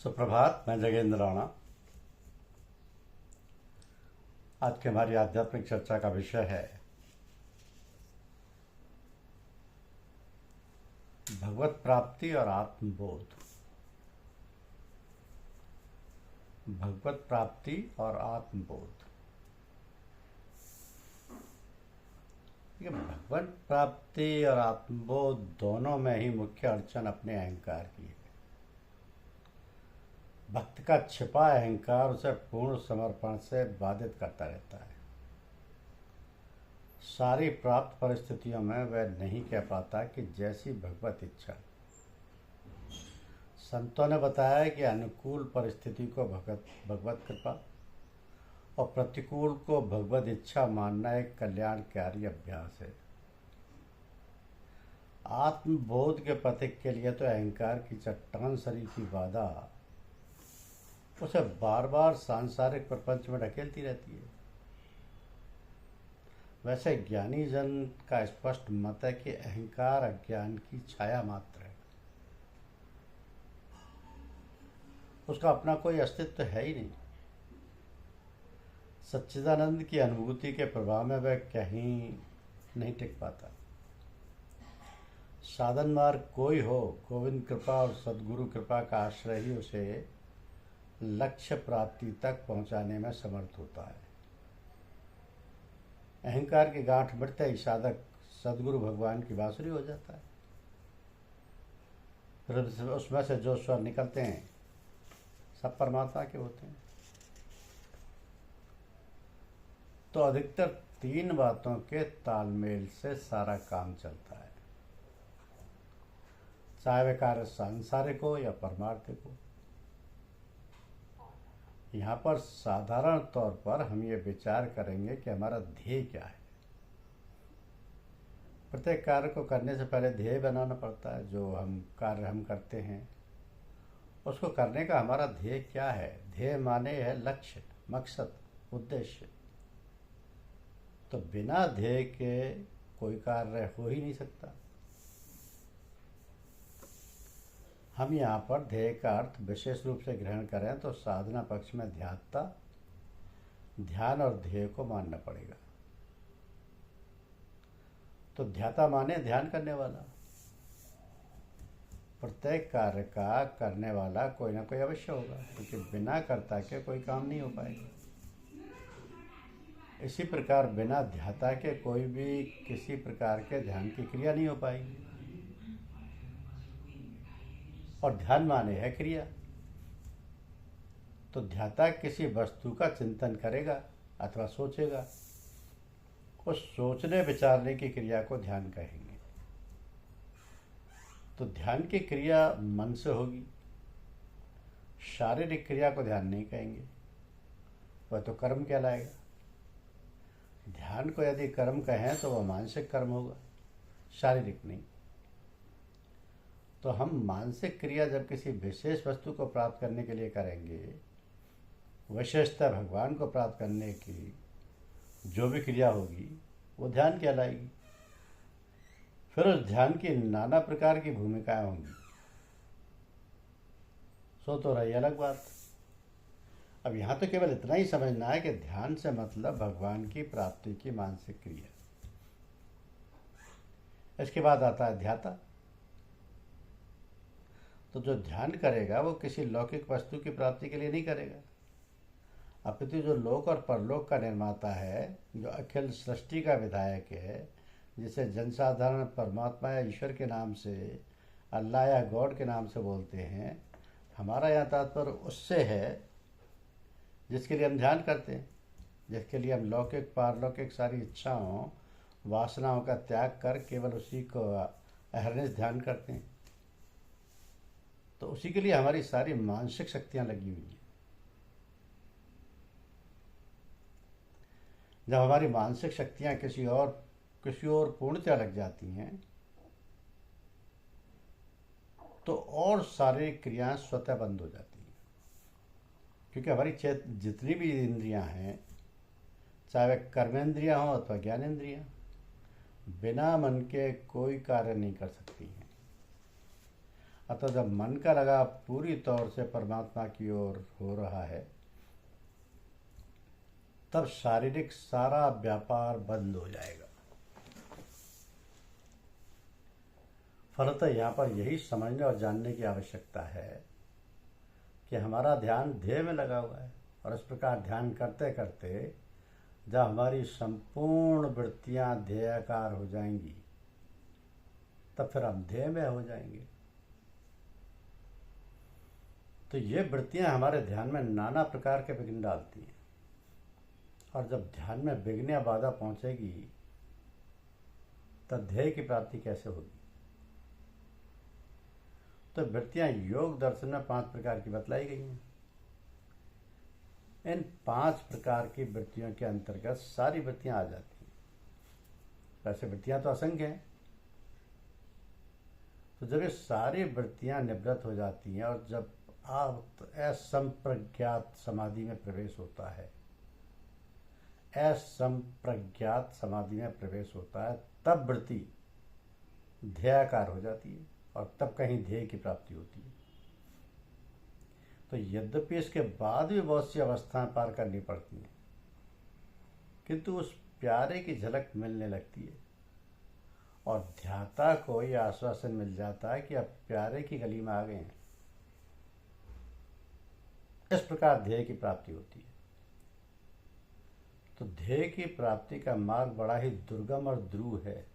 सुप्रभात। मैं जगेंद्र राणा। आज की हमारी आध्यात्मिक चर्चा का विषय है भगवत प्राप्ति और आत्मबोध। भगवत प्राप्ति और आत्मबोध। ये भगवत प्राप्ति और आत्मबोध दोनों में ही मुख्य अड़चन अपने अहंकार की है। भक्त का छिपा अहंकार उसे पूर्ण समर्पण से बाधित करता रहता है। सारी प्राप्त परिस्थितियों में वह नहीं कह पाता कि जैसी भगवत इच्छा। संतों ने बताया कि अनुकूल परिस्थिति को भगवत कृपा और प्रतिकूल को भगवत इच्छा मानना एक कल्याणकारी अभ्यास है। आत्मबोध के पथिक के लिए तो अहंकार की चट्टान सरीखी बाधा उसे बार बार सांसारिक प्रपंच में ढकेलती रहती है। वैसे ज्ञानी जन का स्पष्ट मत है कि अहंकार अज्ञान की छाया मात्र है। उसका अपना कोई अस्तित्व है ही नहीं। सच्चिदानंद की अनुभूति के प्रभाव में वह कहीं नहीं टिक पाता। साधन मार्ग कोई हो, गोविंद कृपा और सद्गुरु कृपा का आश्रय ही उसे लक्ष्य प्राप्ति तक पहुंचाने में समर्थ होता है। अहंकार की गांठ बढ़ते ही साधक सद्गुरु भगवान की बांसुरी हो जाता है। फिर उसमें से जो स्वर निकलते हैं सब परमात्मा के होते हैं। तो अधिकतर तीन बातों के तालमेल से सारा काम चलता है, चाहे वे कार्य सांसारिक हो या परमार्थिक हो। यहाँ पर साधारण तौर पर हम ये विचार करेंगे कि हमारा ध्येय क्या है। प्रत्येक कार्य को करने से पहले ध्येय बनाना पड़ता है। जो कार्य हम करते हैं उसको करने का हमारा ध्येय क्या है। ध्येय माने है लक्ष्य, मकसद, उद्देश्य। तो बिना ध्येय के कोई कार्य हो ही नहीं सकता। हम यहाँ पर ध्येय का अर्थ विशेष रूप से ग्रहण करें तो साधना पक्ष में ध्यान और ध्येय को मानना पड़ेगा। तो ध्याता माने ध्यान करने वाला। प्रत्येक कार्य का करने वाला कोई ना कोई अवश्य होगा, क्योंकि बिना कर्ता के कोई काम नहीं हो पाएगा। इसी प्रकार बिना ध्याता के कोई भी किसी प्रकार के ध्यान की क्रिया नहीं हो पाएगी। और ध्यान माने है क्रिया। तो ध्याता किसी वस्तु का चिंतन करेगा अथवा सोचेगा। उस सोचने विचारने की क्रिया को ध्यान कहेंगे। तो ध्यान की क्रिया मन से होगी। शारीरिक क्रिया को ध्यान नहीं कहेंगे, वह तो कर्म कहलाएगा। ध्यान को यदि कर्म कहें तो वह मानसिक कर्म होगा, शारीरिक नहीं। तो हम मानसिक क्रिया जब किसी विशेष वस्तु को प्राप्त करने के लिए करेंगे, विशेषतः भगवान को प्राप्त करने की जो भी क्रिया होगी वो ध्यान कहलाएगी। फिर उस ध्यान की नाना प्रकार की भूमिकाएं होंगी। सो तो रही अलग बात। अब यहाँ तो केवल इतना ही समझना है कि ध्यान से मतलब भगवान की प्राप्ति की मानसिक क्रिया। इसके बाद आता है ध्याता। तो जो ध्यान करेगा वो किसी लौकिक वस्तु की प्राप्ति के लिए नहीं करेगा, अपितु जो लोक और परलोक का निर्माता है, जो अखिल सृष्टि का विधायक है, जिसे जनसाधारण परमात्मा या ईश्वर के नाम से, अल्लाह या गॉड के नाम से बोलते हैं, हमारा यहाँ तात्पर्य उससे है जिसके लिए हम ध्यान करते हैं, जिसके लिए हम लौकिक पारलौकिक सारी इच्छाओं वासनाओं का त्याग कर केवल उसी को अहरनिश ध्यान करते हैं। तो उसी के लिए हमारी सारी मानसिक शक्तियां लगी हुई हैं। जब हमारी मानसिक शक्तियां किसी और पूर्णतया लग जाती हैं तो और सारी क्रियाएं स्वतः बंद हो जाती हैं, क्योंकि हमारी जितनी भी इंद्रियां हैं, चाहे वे कर्मेंद्रियां हों अथवा ज्ञानेंद्रियां, बिना मन के कोई कार्य नहीं कर सकती हैं। अतः जब मन का लगाव पूरी तौर से परमात्मा की ओर हो रहा है, तब शारीरिक सारा व्यापार बंद हो जाएगा। फलतः यहाँ पर यही समझने और जानने की आवश्यकता है कि हमारा ध्यान ध्येय में लगा हुआ है, और इस प्रकार ध्यान करते करते जब हमारी संपूर्ण वृत्तियां ध्येयाकार हो जाएंगी, तब फिर हम ध्येय में हो जाएंगे। तो ये वृत्तियां हमारे ध्यान में नाना प्रकार के विघ्न डालती हैं, और जब ध्यान में विघ्न या बाधा पहुंचेगी, तब ध्येय की प्राप्ति कैसे होगी? तो वृत्तियां योग दर्शन में 5 प्रकार की बतलाई गई हैं। इन 5 प्रकार की वृत्तियों के अंतर्गत सारी वृत्तियां आ जाती हैं। वैसे वृत्तियां तो असंख्य हैं। तो जब ये सारी वृत्तियां निवृत्त हो जाती हैं और जब असंप्रज्ञात समाधि में प्रवेश होता है, असंप्रज्ञात समाधि में प्रवेश होता है, तब वृत्ति ध्येयाकार हो जाती है, और तब कहीं ध्येय की प्राप्ति होती है। तो यद्यपि इसके बाद भी बहुत सी अवस्थाएं पार करनी पड़ती हैं, किंतु उस प्यारे की झलक मिलने लगती है, और ध्याता को यह आश्वासन मिल जाता है कि अब प्यारे की गली में आ गए हैं। इस प्रकार ध्येय की प्राप्ति होती है। तो ध्येय की प्राप्ति का मार्ग बड़ा ही दुर्गम और द्रूह है,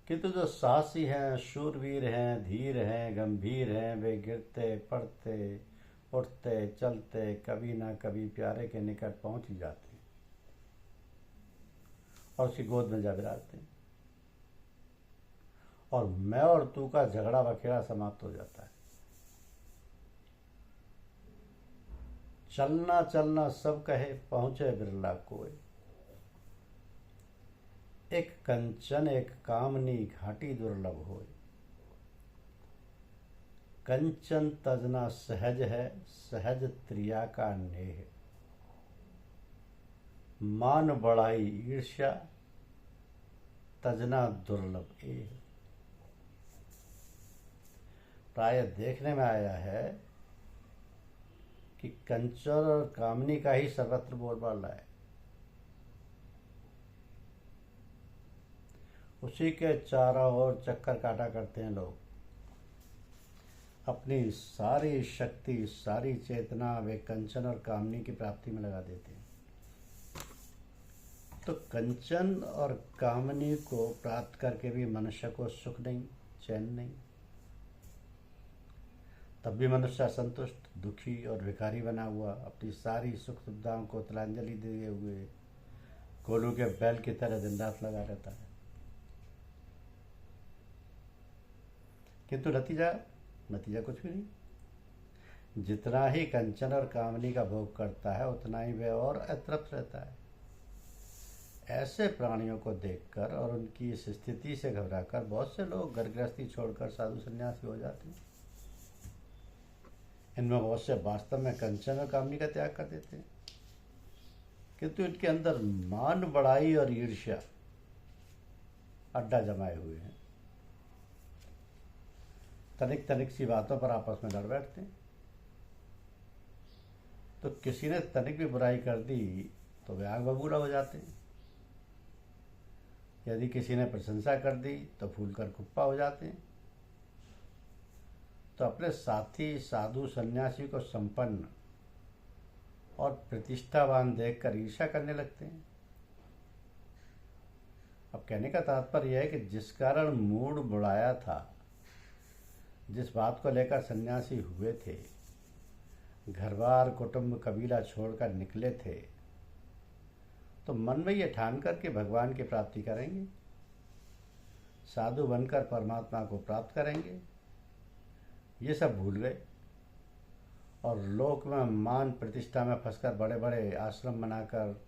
किंतु जो साहसी हैं, शूरवीर हैं, धीर हैं, गंभीर हैं, वे गिरते पड़ते उठते चलते कभी ना कभी प्यारे के निकट पहुंच ही जाते हैं और उसकी गोद में जा विराजते हैं, और मैं और तू का झगड़ा बखेड़ा समाप्त हो जाता है। चलना चलना सब कहे, पहुंचे बिरला कोई। एक कंचन एक कामनी, घाटी दुर्लभ होय। कंचन तजना सहज है, सहज त्रिया का नेह। मान बढ़ाई ईर्ष्या, तजना दुर्लभ एह। प्राय देखने में आया है कि कंचन और कामनी का ही सर्वत्र बोलबाला है। उसी के चारों ओर चक्कर काटा करते हैं लोग। अपनी सारी शक्ति, सारी चेतना वे कंचन और कामनी की प्राप्ति में लगा देते हैं। तो कंचन और कामनी को प्राप्त करके भी मनुष्य को सुख नहीं, चैन नहीं। तब भी मनुष्य असंतुष्ट, दुखी और भिखारी बना हुआ, अपनी सारी सुख सुविधाओं को तिलांजलि दिए हुए कोलू के बैल की तरह दिन रात लगा रहता है। किंतु नतीजा कुछ भी नहीं। जितना ही कंचन और कामनी का भोग करता है, उतना ही वह और अतृप्त रहता है। ऐसे प्राणियों को देखकर और उनकी इस स्थिति से घबराकर बहुत से लोग घर गृहस्थी छोड़कर साधु संन्यासी हो जाते हैं। इनमें बहुत से वास्तव में कंचन और कामनी का त्याग कर देते हैं, किंतु इनके अंदर मान बढ़ाई और ईर्ष्या अड्डा जमाए हुए हैं। तनिक तनिक सी बातों पर आपस में लड़ बैठते हैं। तो किसी ने तनिक भी बुराई कर दी तो वे आग बबूला हो जाते हैं। यदि किसी ने प्रशंसा कर दी तो फूल कर कुप्पा हो जाते हैं। तो अपने साथी साधु सन्यासी को संपन्न और प्रतिष्ठावान देखकर ईर्ष्या करने लगते हैं। अब कहने का तात्पर्य यह है कि जिस कारण मूड बुढ़ाया था, जिस बात को लेकर सन्यासी हुए थे, घर बार कुटुंब कबीला छोड़कर निकले थे, तो मन में ये ठान कर के भगवान की प्राप्ति करेंगे, साधु बनकर परमात्मा को प्राप्त करेंगे, ये सब भूल गए और लोक में मान प्रतिष्ठा में फंसकर बड़े बड़े आश्रम बनाकर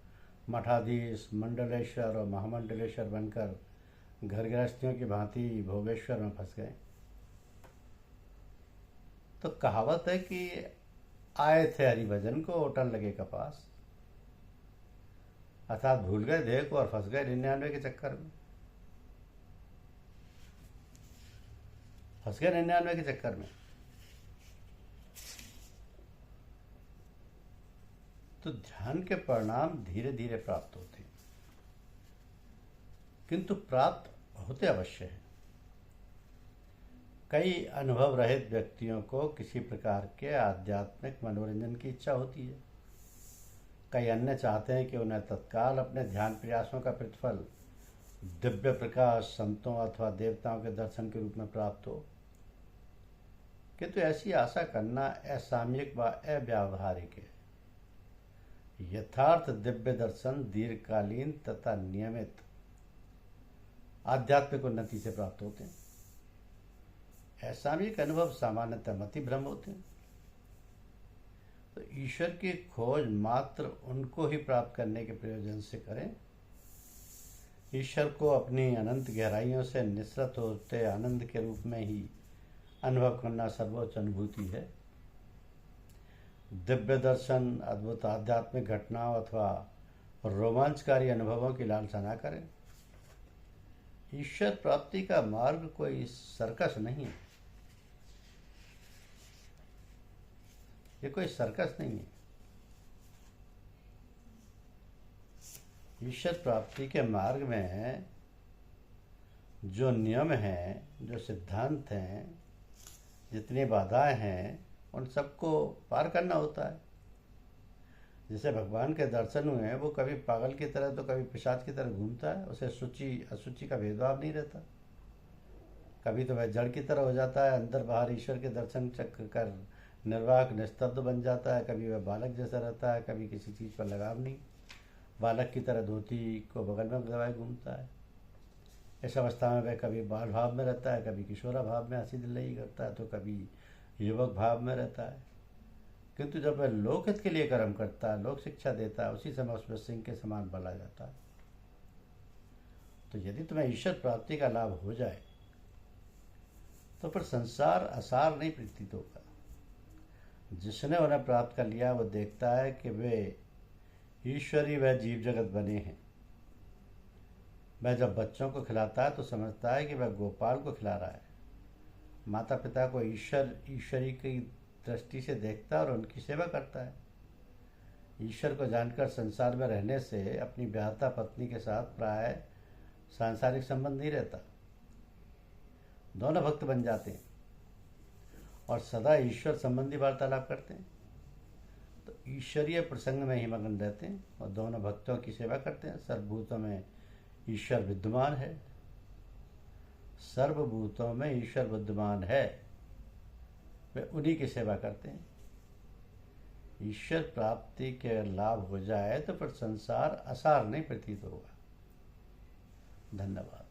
मठाधीश, मंडलेश्वर और महामंडलेश्वर बनकर घर गृहस्थियों की भांति भोगेश्वर में फंस गए। तो कहावत है कि आए थे हरिभजन को, ओटन लगे कपास। अर्थात भूल गए ध्येय को और फंस गए 99 के चक्कर में। फंस गए 99 के चक्कर में। तो ध्यान के परिणाम धीरे धीरे प्राप्त होते हैं, किंतु प्राप्त होते अवश्य हैं। कई अनुभव रहित व्यक्तियों को किसी प्रकार के आध्यात्मिक मनोरंजन की इच्छा होती है। कई अन्य चाहते हैं कि उन्हें तत्काल अपने ध्यान प्रयासों का प्रतिफल दिव्य प्रकाश, संतों अथवा देवताओं के दर्शन के रूप में प्राप्त हो, किंतु ऐसी आशा करना असामयिक व अव्यावहारिक है। यथार्थ दिव्य दर्शन दीर्घकालीन तथा नियमित आध्यात्मिक उन्नति से प्राप्त होते हैं। असामयिक अनुभव सामान्यतः मति भ्रम होते हैं। तो ईश्वर की खोज मात्र उनको ही प्राप्त करने के प्रयोजन से करें। ईश्वर को अपनी अनंत गहराइयों से निसृत होते आनंद के रूप में ही अनुभव करना सर्वोच्च अनुभूति है। दिव्य दर्शन, अद्भुत आध्यात्मिक घटनाओं अथवा रोमांचकारी अनुभवों की लालसा न करें। ईश्वर प्राप्ति का मार्ग कोई सर्कस नहीं है। ये कोई सर्कस नहीं है। ईश्वर प्राप्ति के मार्ग में जो नियम हैं, जो सिद्धांत हैं, जितनी बाधाएं हैं, उन सबको पार करना होता है। जिसे भगवान के दर्शन हुए, वो कभी पागल की तरह तो कभी पिशाच की तरह घूमता है। उसे शुचि अशुचि का भेदभाव नहीं रहता। कभी तो वह जड़ की तरह हो जाता है, अंदर बाहर ईश्वर के दर्शन चक्र कर निर्वाक निस्तब्ध बन जाता है। कभी वह बालक जैसा रहता है, कभी किसी चीज़ पर लगाव नहीं, बालक की तरह धोती को बगल में दबाए घूमता है। इस अवस्था में वह कभी बाल भाव में रहता है, कभी किशोरा भाव में हंसी दिल्लगी करता है, तो कभी युवक भाव में रहता है। किंतु जब वह लोकहित के लिए कर्म करता है, लोक शिक्षा देता है, उसी समय उसमें सिंह के समान बल आ जाता है। तो यदि तुम्हें ईश्वर प्राप्ति का लाभ हो जाए तो फिर संसार असार नहीं प्रतीत होगा। जिसने उन्हें प्राप्त कर लिया वो देखता है कि वे ईश्वरी व जीव जगत बने हैं। वह जब बच्चों को खिलाता है तो समझता है कि वह गोपाल को खिला रहा है। माता पिता को ईश्वरी की दृष्टि से देखता है और उनकी सेवा करता है। ईश्वर को जानकर संसार में रहने से अपनी ब्याहता पत्नी के साथ प्राय सांसारिक संबंध नहीं रहता। दोनों भक्त बन जाते हैं और सदा ईश्वर संबंधी वार्तालाप करते हैं। तो ईश्वरीय प्रसंग में ही मगन रहते हैं और दोनों भक्तों की सेवा करते हैं। सर्वभूतों में ईश्वर विद्यमान है, सर्वभूतों में ईश्वर विद्यमान है, वे उन्हीं की सेवा करते हैं। ईश्वर प्राप्ति के लाभ हो जाए तो फिर संसार असार नहीं प्रतीत होगा। धन्यवाद।